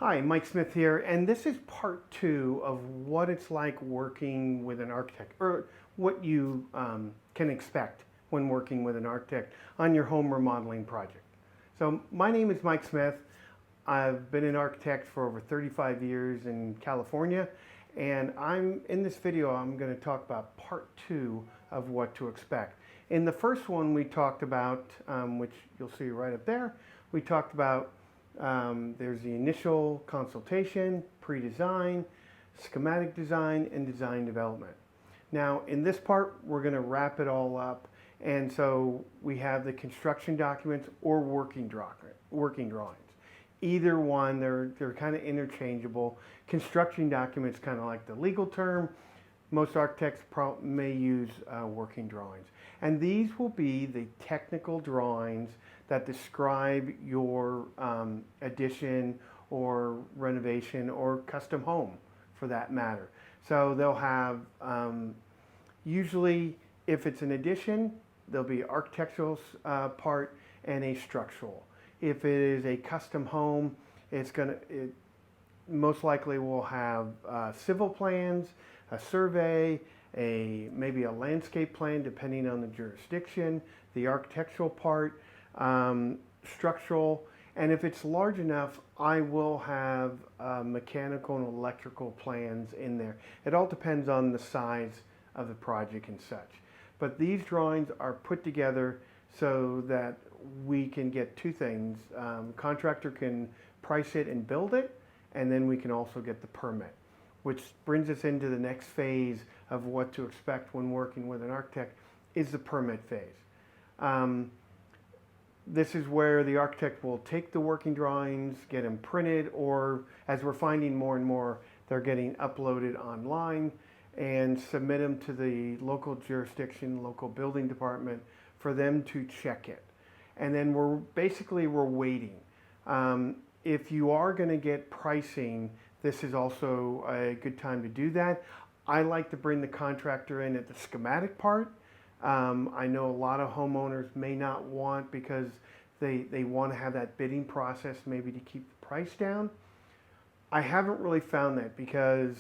Hi, Mike Smith here, and this is part two of what it's like working with an architect, or what you can expect when working with an architect on your home remodeling project. So, my name is Mike Smith. I've been an architect for over 35 years in California, and in this video, I'm going to talk about part two of what to expect. In the first one, we talked about, which you'll see right up there, we talked about there's the initial consultation, pre-design, schematic design, and design development. Now, in this part, we're going to wrap it all up. And so we have the construction documents or working drawings. Either one, they're kind of interchangeable. Construction documents, kind of like the legal term. Most architects may use working drawings. And these will be the technical drawings that describe your addition or renovation or custom home, for that matter. So they'll have, usually if it's an addition, there'll be architectural part and a structural. If it is a custom home, it most likely will have civil plans, a survey, maybe a landscape plan depending on the jurisdiction, the architectural part, structural, and if it's large enough, I will have mechanical and electrical plans in there. It all depends on the size of the project and such. But these drawings are put together so that we can get two things. Contractor can price it and build it, and then we can also get the permit, which brings us into the next phase of what to expect when working with an architect is the permit phase. This is where the architect will take the working drawings, get them printed, or as we're finding more and more, they're getting uploaded online and submit them to the local jurisdiction, local building department for them to check it. And then we're waiting. If you are going to get pricing, this is also a good time to do that. I like to bring the contractor in at the schematic part. I know a lot of homeowners may not want, because they want to have that bidding process maybe to keep the price down. I haven't really found that, because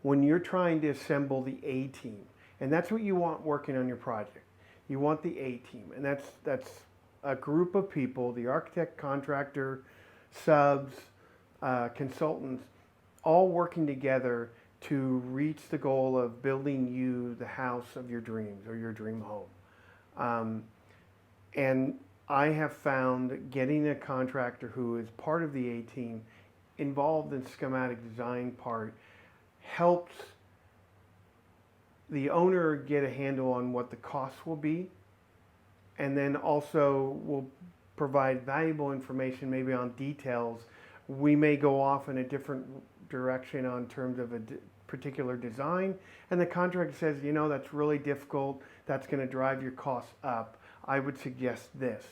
when you're trying to assemble the A team, and that's what you want working on your project, you want the A team, and that's a group of people, the architect, contractor, subs, consultants, all working together to reach the goal of building you the house of your dreams or your dream home. And I have found getting a contractor who is part of the A team involved in schematic design part helps the owner get a handle on what the costs will be, and then also will provide valuable information maybe on details. We may go off in a different direction on terms of a particular design, and the contractor says, that's really difficult, that's going to drive your costs up, I would suggest this.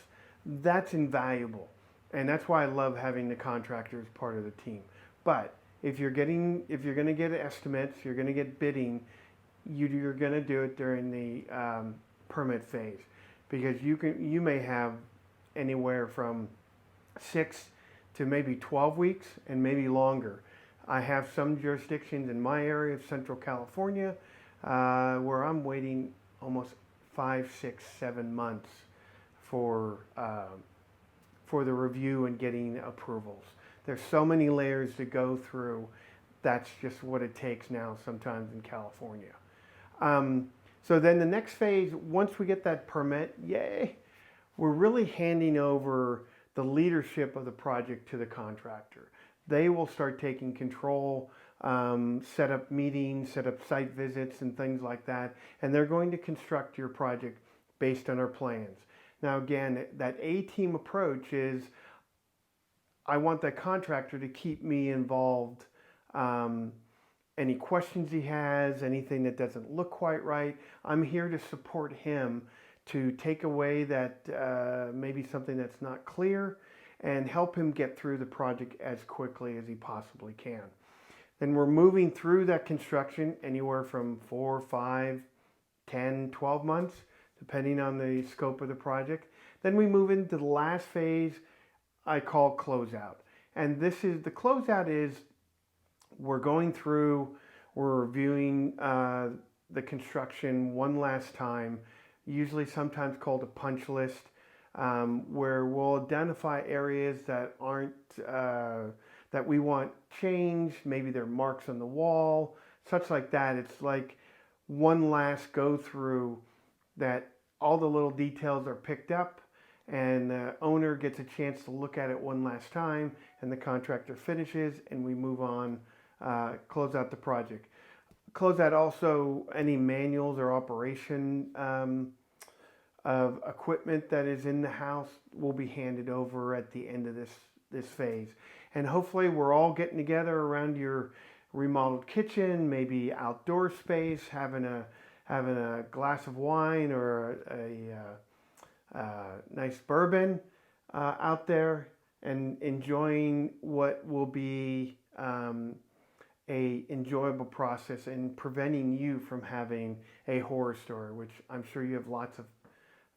That's invaluable, and that's why I love having the contractor as part of the team. But if you're going to get estimates, you're going to get bidding, you're going to do it during the permit phase, because you may have anywhere from 6 to maybe 12 weeks and maybe longer. I have some jurisdictions in my area of Central California where I'm waiting almost 5, 6, 7 months for the review and getting approvals. There's so many layers to go through. That's just what it takes now sometimes in California. So then the next phase, once we get that permit, yay, we're really handing over the leadership of the project to the contractor. They will start taking control, set up meetings, set up site visits and things like that, and they're going to construct your project based on our plans. Now again, that A-team approach is, I want that contractor to keep me involved. Any questions he has, anything that doesn't look quite right, I'm here to support him to take away that maybe something that's not clear, and help him get through the project as quickly as he possibly can. Then we're moving through that construction anywhere from 4, 5, 10, 12 months, depending on the scope of the project. Then we move into the last phase I call closeout. And this is the closeout is we're going through, we're reviewing the construction one last time, usually sometimes called a punch list, where we'll identify areas that aren't, that we want changed. Maybe there are marks on the wall, such like that. It's like one last go through that all the little details are picked up and the owner gets a chance to look at it one last time and the contractor finishes and we move on, close out the project. Close out also any manuals or operation of equipment that is in the house will be handed over at the end of this phase. And hopefully we're all getting together around your remodeled kitchen, maybe outdoor space, having a glass of wine or a nice bourbon out there and enjoying what will be a enjoyable process and preventing you from having a horror story, which I'm sure you have lots of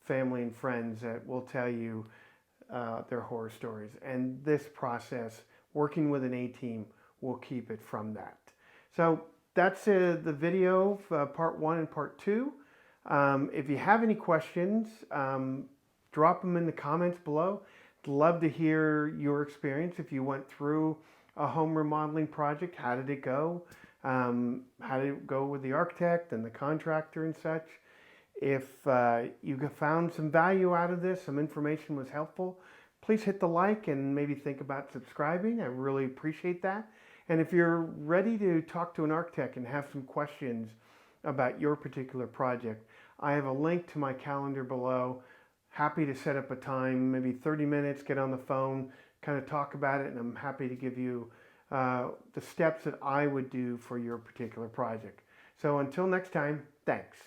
family and friends that will tell you their horror stories. And this process, working with an A-team, will keep it from that. So that's the video, part 1 and part 2. If you have any questions, drop them in the comments below. I'd love to hear your experience. If you went through a home remodeling project, how did it go? How did it go with the architect and the contractor and such? If you found some value out of this, some information was helpful, please hit the like and maybe think about subscribing. I really appreciate that. And if you're ready to talk to an architect and have some questions about your particular project, I have a link to my calendar below. Happy to set up a time, maybe 30 minutes, get on the phone, kind of talk about it, and I'm happy to give you the steps that I would do for your particular project. So until next time, thanks.